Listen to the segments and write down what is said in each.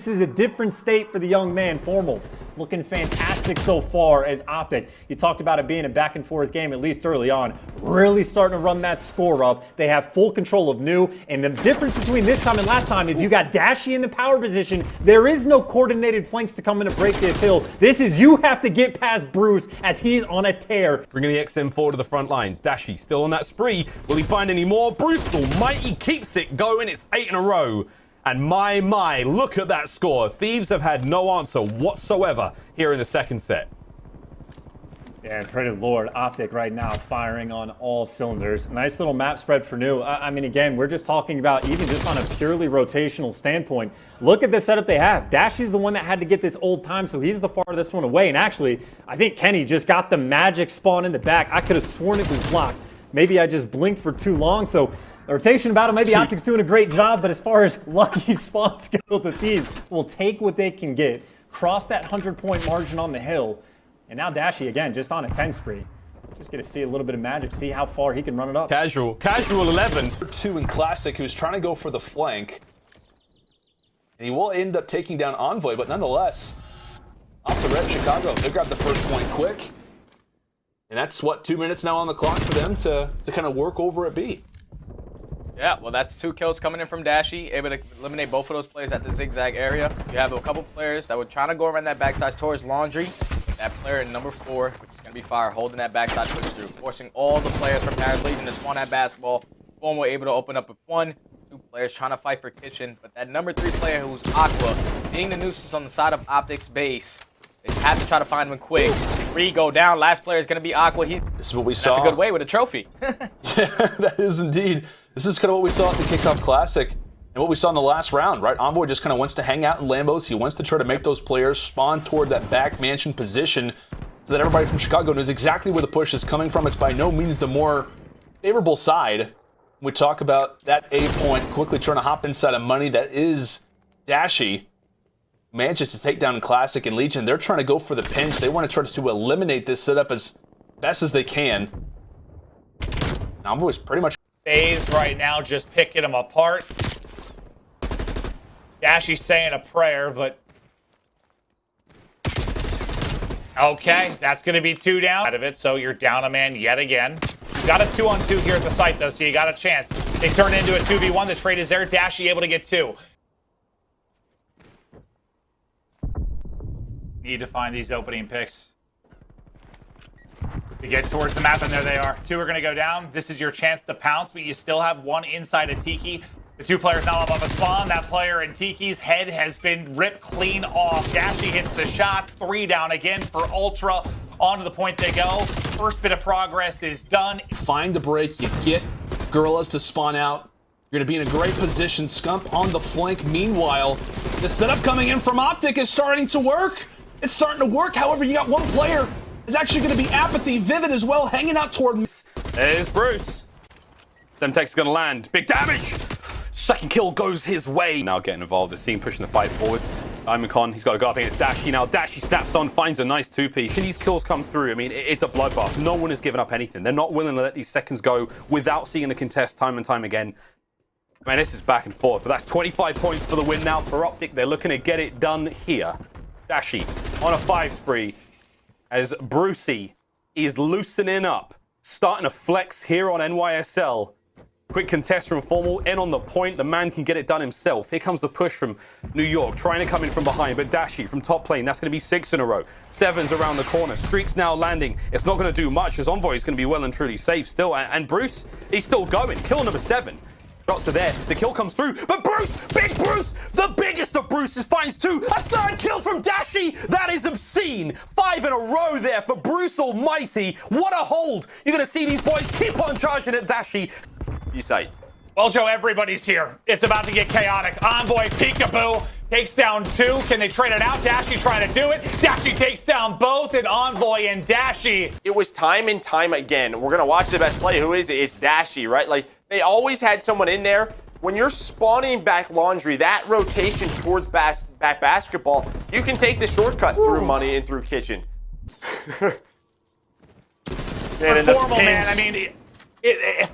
This is a different state for the young man. Formal looking fantastic so far as OpTic. You talked about it being a back and forth game, at least early on. Really starting to run that score up. They have full control of New, and the difference between this time and last time is you got Dashy in the power position. There is no coordinated flanks to come in to break this hill. This is you have to get past Bruce as he's on a tear. Bringing the XM4 to the front lines. Dashy still on that spree. Will he find any more? Bruce Almighty keeps it going. It's 8 in a row. And my, look at that score. Thieves have had no answer whatsoever here in the second set. Yeah, pray to the Lord, OpTic right now firing on all cylinders. Nice little map spread for New. I mean, again, we're just talking about even just on a purely rotational standpoint. Look at the setup they have. Dashy's the one that had to get this old time, so he's the farthest one away. And actually, I think Kenny just got the magic spawn in the back. I could have sworn it was blocked. Maybe I just blinked for too long, so the rotation battle, maybe OpTic's doing a great job, but as far as lucky spawns go, the Thieves will take what they can get, cross that 100-point margin on the hill, and now Dashy, again, just on a 10 spree. Just get to see a little bit of magic, see how far he can run it up. Casual 11. 2 in Classic, who's trying to go for the flank. And he will end up taking down Envoy, but nonetheless, OpTic Chicago, they grabbed the first point quick. And that's, what, 2 minutes now on the clock for them to kind of work over at B. Yeah, well, that's 2 kills coming in from Dashy, able to eliminate both of those players at the zigzag area. You have a couple players that were trying to go around that backside towards Laundry. That player in number 4, which is going to be Fire, holding that backside push through, forcing all the players from Paris Legion to spawn that basketball. Form were able to open up with 1, 2 players trying to fight for Kitchen, but that number 3 player who's Aqua, being the nuisance on the side of OpTic's base, they have to try to find him quick. 3 go down. Last player is going to be Aqua. This is what we saw. That's a good way with a trophy. Yeah, that is indeed. This is kind of what we saw at the Kickoff Classic and what we saw in the last round, right? Envoy just kind of wants to hang out in Lambos. He wants to try to make those players spawn toward that back mansion position so that everybody from Chicago knows exactly where the push is coming from. It's by no means the more favorable side. We talk about that A point, quickly trying to hop inside of money. That is Dashy. Manages to take down Classic and Legion. They're trying to go for the pinch. They want to try to eliminate this setup as best as they can. Envoy's pretty much phase right now, just picking them apart. Dashy's saying a prayer, but okay, that's going to be 2 down out of it, so you're down a man yet again. You got a 2-on-2 here at the site, though, so you got a chance. They turn it into a 2v1. The trade is there. Dashy able to get 2. Need to find these opening picks to get towards the map, and there they are. 2 are going to go down. This is your chance to pounce, but you still have 1 inside of Tiki. The 2 players now above a spawn. That player in Tiki's head has been ripped clean off. Dashy hits the shots. 3 down again for Ultra. On to the point they go. First bit of progress is done. Find the break. You get Gorillas to spawn out. You're going to be in a great position. Scump on the flank. Meanwhile, the setup coming in from OpTic is starting to work. It's starting to work. However, you got 1 player. It's actually going to be Apathy. Vivid as well, hanging out toward me. There's Bruce. Semtech's going to land. Big damage. Second kill goes his way. Now getting involved. The scene pushing the fight forward. Diamondcon, he's got to go up against Dashy now. Dashy snaps on, finds a nice 2-piece. These kills come through. I mean, it's a bloodbath. No one has given up anything. They're not willing to let these seconds go without seeing a contest time and time again. Man, this is back and forth, but that's 25 points for the win now for OpTic. They're looking to get it done here. Dashy on a 5 spree as Brucey is loosening up, starting to flex here on NYSL. Quick contest from Formal, in on the point. The man can get it done himself. Here comes the push from New York, trying to come in from behind, but Dashy from top lane, that's going to be 6 in a row. 7's around the corner. Streak's now landing. It's not going to do much as Envoy is going to be well and truly safe still. And Bruce, he's still going. Kill number 7. Shots are there. The kill comes through. But Bruce, big Bruce, the biggest of Bruce's finds 2. A 3rd kill from Dashy. That is obscene. 5 in a row there for Bruce Almighty. What a hold. You're going to see these boys keep on charging at Dashy. You say. Well, Joe, everybody's here. It's about to get chaotic. Envoy, peekaboo, takes down 2. Can they trade it out? Dashy trying to do it. Dashy takes down both, and Envoy and Dashy. It was time and time again. We're going to watch the best play. Who is it? It's Dashy, right? Like, they always had someone in there. When you're spawning back Laundry, that rotation towards back basketball, you can take the shortcut through Money and through Kitchen. And Formal, man, I mean,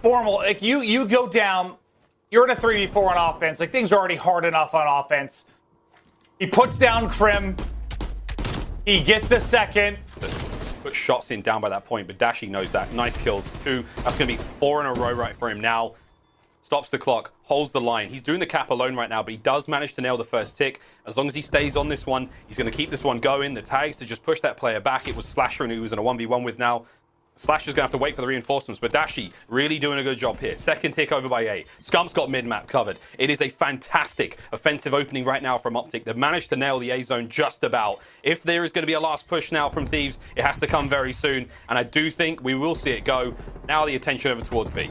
Formal, like you go down, you're in a 3v4 on offense. Like, things are already hard enough on offense. He puts down Krim. He gets a second. Put shots in down by that point, but Dashy knows that. Nice kills. 2. That's going to be 4 in a row right for him now. Stops the clock, holds the line. He's doing the cap alone right now, but he does manage to nail the first tick. As long as he stays on this one, he's going to keep this one going. The tags to just push that player back. It was Slasher who he was in a 1v1 with now. Slasher's going to have to wait for the reinforcements, but Dashy really doing a good job here. Second tick over by A. Scump's got mid-map covered. It is a fantastic offensive opening right now from OpTic. They've managed to nail the A zone just about. If there is going to be a last push now from Thieves, it has to come very soon, and I do think we will see it go. Now the attention over towards B.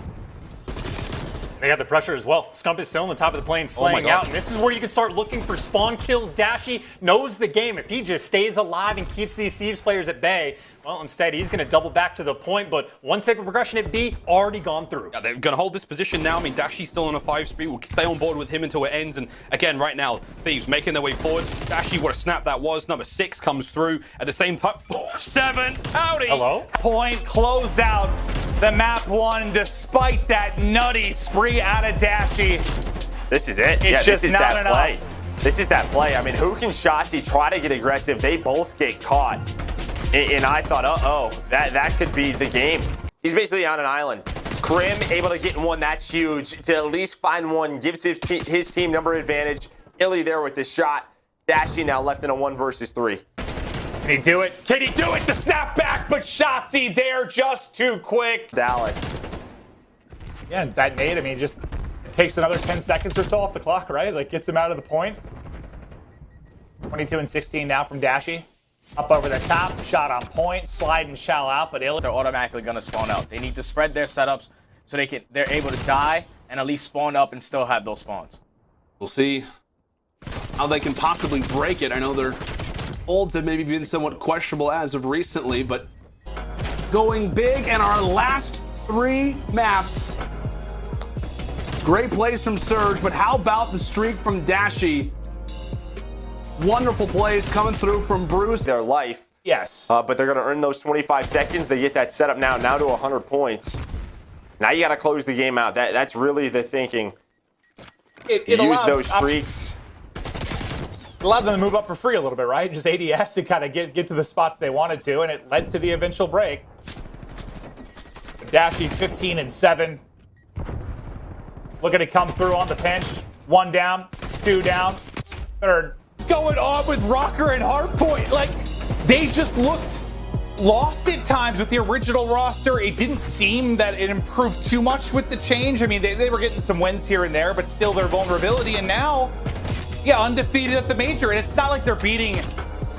They got the pressure as well. Scump is still on the top of the plane, slaying out. And this is where you can start looking for spawn kills. Dashy knows the game. If he just stays alive and keeps these Thieves players at bay, well, instead, he's going to double back to the point. But one tick of progression at B already gone through. Yeah, they're going to hold this position now. I mean, Dashy's still on a 5 speed. We'll stay on board with him until it ends. And again, right now, Thieves making their way forward. Dashy, what a snap that was. Number 6 comes through at the same time. 7. Howdy. Hello? Point close out the map 1 despite that nutty spree out of Dashy. This is it. It's just this is not that enough. play. This is that play. I mean, who can Shotzi try to get aggressive? They both get caught. And I thought, uh-oh, that could be the game. He's basically on an island. Krim able to get in one, that's huge. To at least find one, gives his team number advantage. Illy there with the shot. Dashy now left in a 1 versus 3. Can he do it? Can he do it? The snap back, but Shotzi there just too quick. Dallas. Yeah, that nade, I mean, just it takes another 10 seconds or so off the clock, right? Like, gets him out of the point. 22 and 16 now from Dashy. Up over the top, shot on point, slide and shell out, but They're automatically going to spawn out. They need to spread their setups so they're able to die and at least spawn up and still have those spawns. We'll see how they can possibly break it. I know their holds have maybe been somewhat questionable as of recently, but going big in our last 3 maps. Great plays from Surge, but how about the streak from Dashy? Wonderful plays coming through from Bruce. Their life. yes. But they're going to earn those 25 seconds. They get that setup now to 100 points. Now you got to close the game out. That's really the thinking. It Use allowed those streaks. It allowed them to move up for free a little bit, right? Just ADS to kind of get to the spots they wanted to, and it led to the eventual break. Dashy's 15 and 7. Looking to come through on the pinch. 1 down, 2 down, 3rd. What's going on with Rocker and Hardpoint? Like, they just looked lost at times with the original roster. It didn't seem that it improved too much with the change. I mean, they were getting some wins here and there, but still their vulnerability. And now, yeah, undefeated at the major. And it's not like they're beating,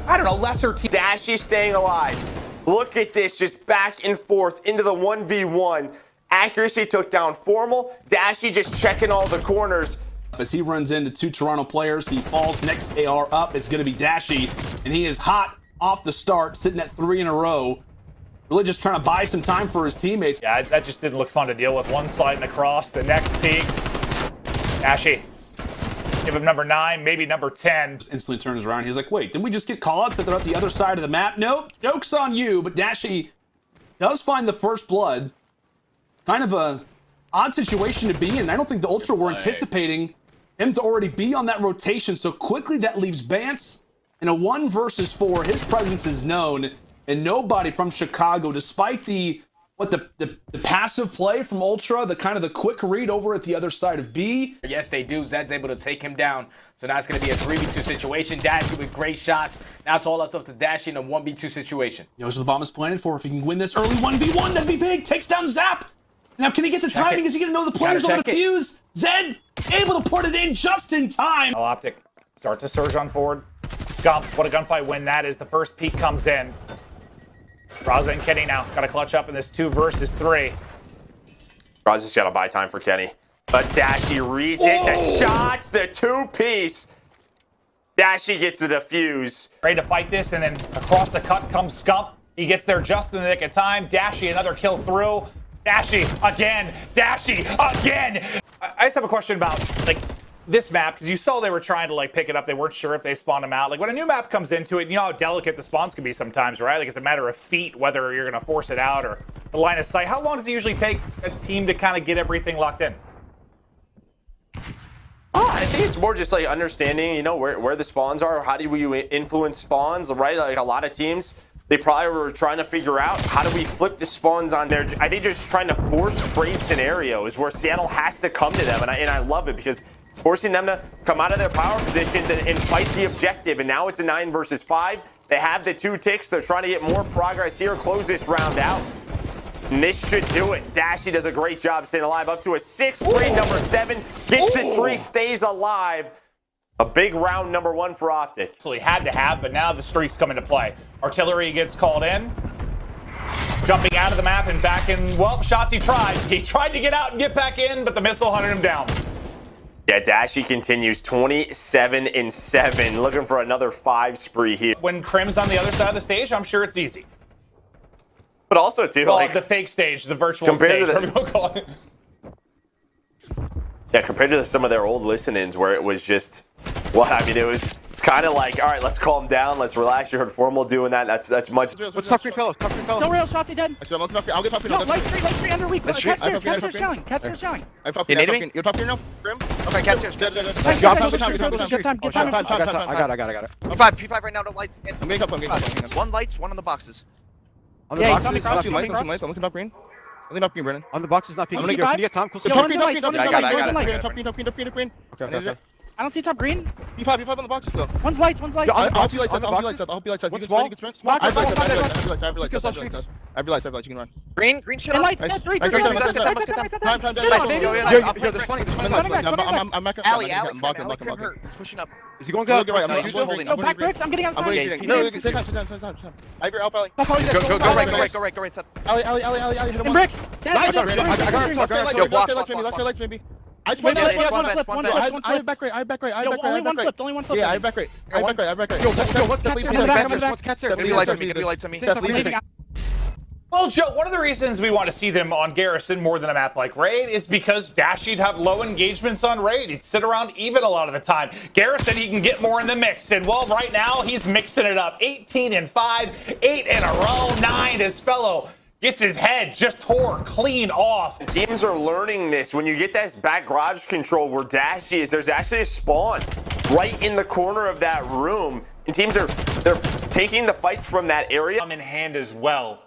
I don't know, lesser teams. Dashy staying alive. Look at this, just back and forth into the 1v1. Accuracy took down Formal. Dashy just checking all the corners. As he runs into 2 Toronto players, he falls. Next AR up is going to be Dashy, and he is hot off the start, sitting at 3 in a row. Really just trying to buy some time for his teammates. Yeah, that just didn't look fun to deal with. One sliding across, the next peak. Dashy. Give him number 9, maybe number 10. Instantly turns around. He's like, wait, didn't we just get call-outs that they're at the other side of the map? Nope, joke's on you. But Dashy does find the first blood. Kind of a odd situation to be in. I don't think the Ultra were anticipating him to already be on that rotation so quickly. That leaves Bance in a 1 versus 4. His presence is known, and nobody from Chicago, despite the passive play from Ultra, the kind of the quick read over at the other side of B. Yes, they do. Zed's able to take him down. So now it's going to be a 3v2 situation. Dashy with great shots. Now it's all left up to Dashy in a 1v2 situation. Knows what the bomb is planted for. If he can win this early 1v1, that'd be big. Takes down Zap. Now, can he get the timing? Is he going to know the players are going to fuse? Zed able to put it in just in time. OpTic start to surge on forward. Gump, what a gunfight win that is. The first peak comes in. Raza and Kenny now got to clutch up in this 2 versus 3. Raza's got to buy time for Kenny. But Dashy reads it. The shots, the 2-piece. Dashy gets the defuse. Ready to fight this, and then across the cut comes Scump. He gets there just in the nick of time. Dashy, another kill through. Dashy again. Dashy again. I just have a question about like this map, because you saw they were trying to like pick it up. They weren't sure if they spawned them out. Like when a new map comes into it, you know how delicate the spawns can be sometimes, right? Like it's a matter of feet whether you're going to force it out or the line of sight. How long does it usually take a team to kind of get everything locked in? Oh, I think it's more just like understanding, you know, where the spawns are. How do we influence spawns, right? Like a lot of teams, they probably were trying to figure out how do we flip the spawns on there. I think just trying to force trade scenarios where Seattle has to come to them, and I love it because forcing them to come out of their power positions and fight the objective. And now it's a 9 versus 5. They have the 2 ticks. They're trying to get more progress here, close this round out. And this should do it. Dashy does a great job staying alive. Up to a 6-3, number 7. Gets the streak, stays alive. A big round number 1 for OpTic. Absolutely had to have, but now the streaks come into play. Artillery gets called in. Jumping out of the map and back in. Well, shots he tried. He tried to get out and get back in, but the missile hunted him down. Yeah, Dashy continues 27-7. Looking for another 5 spree here. When Crim's on the other side of the stage, I'm sure it's easy. But also, too, Well, like the fake stage, the virtual compared stage, to whatever you want to call it. Yeah, compared to some of their old listen-ins where it was just, well, I mean, it's kind of like, all right, let's calm down, let's relax. You heard Formal doing that. That's much. What's top green fellow? Top green fellow. No rail shots, he dead. Actually, I'll get top green. No, light three under weak. Cat's stairs showing. Cat's stairs showing. I'm top green. You're top green now? Grim? Okay, cat's here. Good time. I got it. P5 right now to lights. I'm getting top. One lights, one on the boxes. On the boxes, I'm looking top green. I'm looking top green, Brennan. On the box is not peeking. Can you get Tom? Top green. I got it. Okay. I don't see top green. P5 on the boxes though. One's lights. I'll help you lights out. I'll help you lights out. What's small? I have lights. You can run. Green shit up. Lights, dead, three. Time. Alley, hurt. He's pushing up. Is he going No, good? No, back bricks. I'm getting outside. No, take time. I agree, help Ellie. Go right. Ellie, hit him. In bricks. I got it. Yo, block. Lights maybe. I have back right. Only one flip. Yeah, I have back right. What's cat's there? Give me lights on me. Well, Joe, one of the reasons we want to see them on Garrison more than a map like Raid is because Dashy'd have low engagements on Raid. He'd sit around even a lot of the time. Garrison, he can get more in the mix. And, well, right now, he's mixing it up. 18-5, 8 in a row, 9. His fellow gets his head just tore clean off. Teams are learning this. When you get that back garage control where Dashy is, there's actually a spawn right in the corner of that room. And teams they're taking the fights from that area. In hand as well.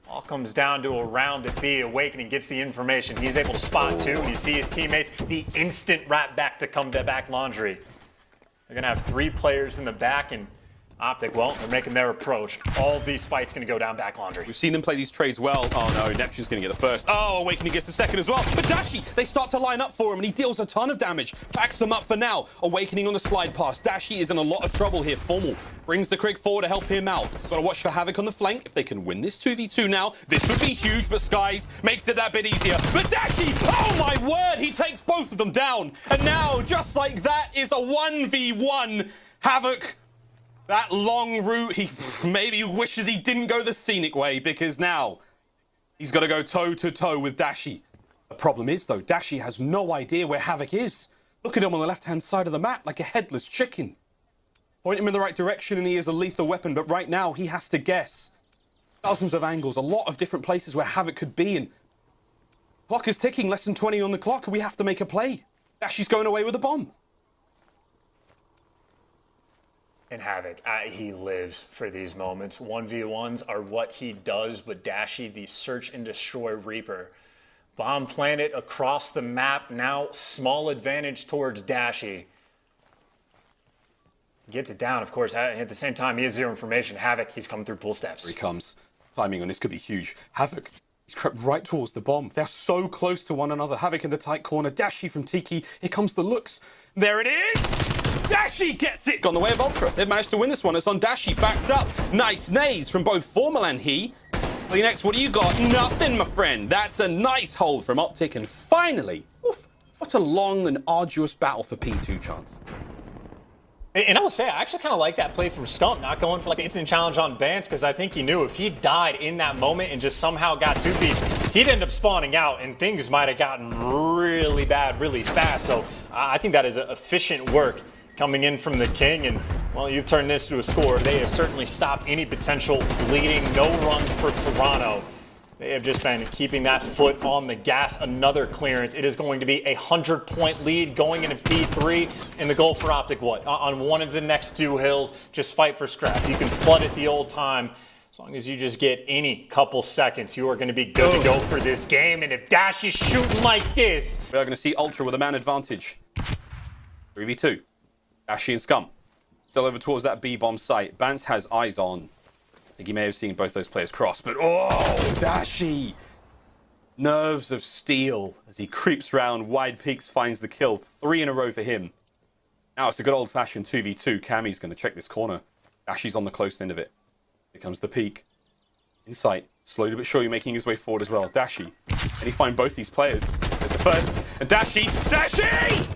All comes down to a round at B. Awakening gets the information. He's able to spot 2, and you see his teammates, the instant wrap back to come to back laundry. They're going to have 3 players in the back, and OpTic, well, they're making their approach. All of these fights going to go down back laundry. We've seen them play these trades well. Oh no, Neptune's going to get the first. Oh, Awakening gets the second as well. But Dashy, they start to line up for him and he deals a ton of damage. Backs them up for now. Awakening on the slide pass. Dashy is in a lot of trouble here. Formal brings the Krieg forward to help him out. Got to watch for Havoc on the flank. If they can win this 2v2 now, this would be huge, but Skies makes it that bit easier. But Dashy, oh my word, he takes both of them down. And now, just like that, is a 1v1. Havoc, that long route, he maybe wishes he didn't go the scenic way, because now he's got to go toe-to-toe with Dashy. The problem is, though, Dashy has no idea where Havoc is. Look at him on the left-hand side of the map like a headless chicken. Point him in the right direction and he is a lethal weapon, but right now he has to guess. Dozens of angles, a lot of different places where Havoc could be, and clock is ticking, less than 20 on the clock, and we have to make a play. Dashy's going away with a bomb. And Havoc, he lives for these moments. 1v1s are what he does, but Dashy, the search and destroy Reaper. Bomb planted across the map, now small advantage towards Dashy. Gets it down, of course. At the same time, he has 0 information. Havoc, he's coming through pull steps. Here he comes. Timing on this could be huge. Havoc, he's crept right towards the bomb. They're so close to one another. Havoc in the tight corner. Dashy from Tiki. Here comes the looks. There it is! Dashy gets it! Gone the way of Ultra. They've managed to win this one. It's on Dashy, backed up. Nice nays from both Formal and he. Next, what do you got? Nothing, my friend. That's a nice hold from OpTic. And finally, oof, what a long and arduous battle for P2 Chance. And I will say, I actually kind of like that play from Stump, not going for like the instant challenge on Bance, because I think he knew if he died in that moment and just somehow got 2P, he'd end up spawning out and things might have gotten really bad really fast. So I think that is efficient work coming in from the King. And, well, you've turned this to a score. They have certainly stopped any potential bleeding. No runs for Toronto. They have just been keeping that foot on the gas. Another clearance. It is going to be a 100-point lead going into P3. And the goal for OpTic, what? On one of the next 2 hills, just fight for scrap. You can flood it the old time. As long as you just get any couple seconds, you are going to be good to go for this game. And if Dash is shooting like this... We are going to see Ultra with a man advantage. 3v2. Dashy and Scum. Still over towards that B-bomb site. Bance has eyes on. I think he may have seen both those players cross, but oh, Dashy! Nerves of steel as he creeps round. Wide peaks finds the kill. 3 in a row for him. Now it's a good old-fashioned 2v2. Cammy's going to check this corner. Dashy's on the close end of it. Here comes the peak. In sight. Slowly but surely making his way forward as well. Dashy. And he find both these players. There's the first. And Dashy! Dashy!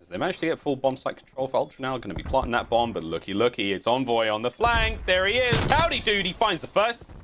As they manage to get full bomb site control for Ultra now. Going to be planting that bomb, but looky, it's Envoy on the flank. There he is. Howdy, dude. He finds the first.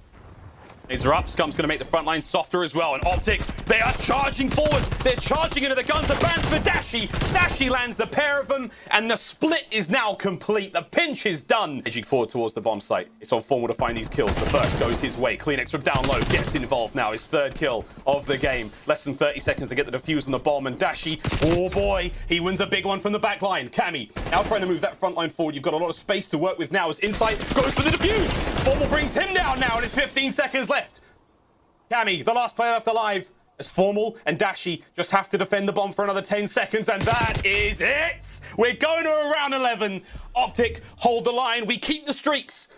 Nades are up. Scum's going to make the front line softer as well. And OpTic, they are charging forward. They're charging into the guns of Bance for Dashy. Dashy lands the pair of them, and the split is now complete. The pinch is done. Edging forward towards the bomb site. It's on Formal to find these kills. The first goes his way. Kleenex from down low gets involved now. His 3rd kill of the game. Less than 30 seconds to get the defuse on the bomb. And Dashy, oh boy, he wins a big one from the back line. Cammy now trying to move that front line forward. You've got a lot of space to work with now as Insight goes for the defuse. Formal brings him down now, and it's 15 seconds left. Cammy, the last player left alive, as Formal and Dashy just have to defend the bomb for another 10 seconds, and that is it! We're going to a round 11. OpTic hold the line. We keep the streaks.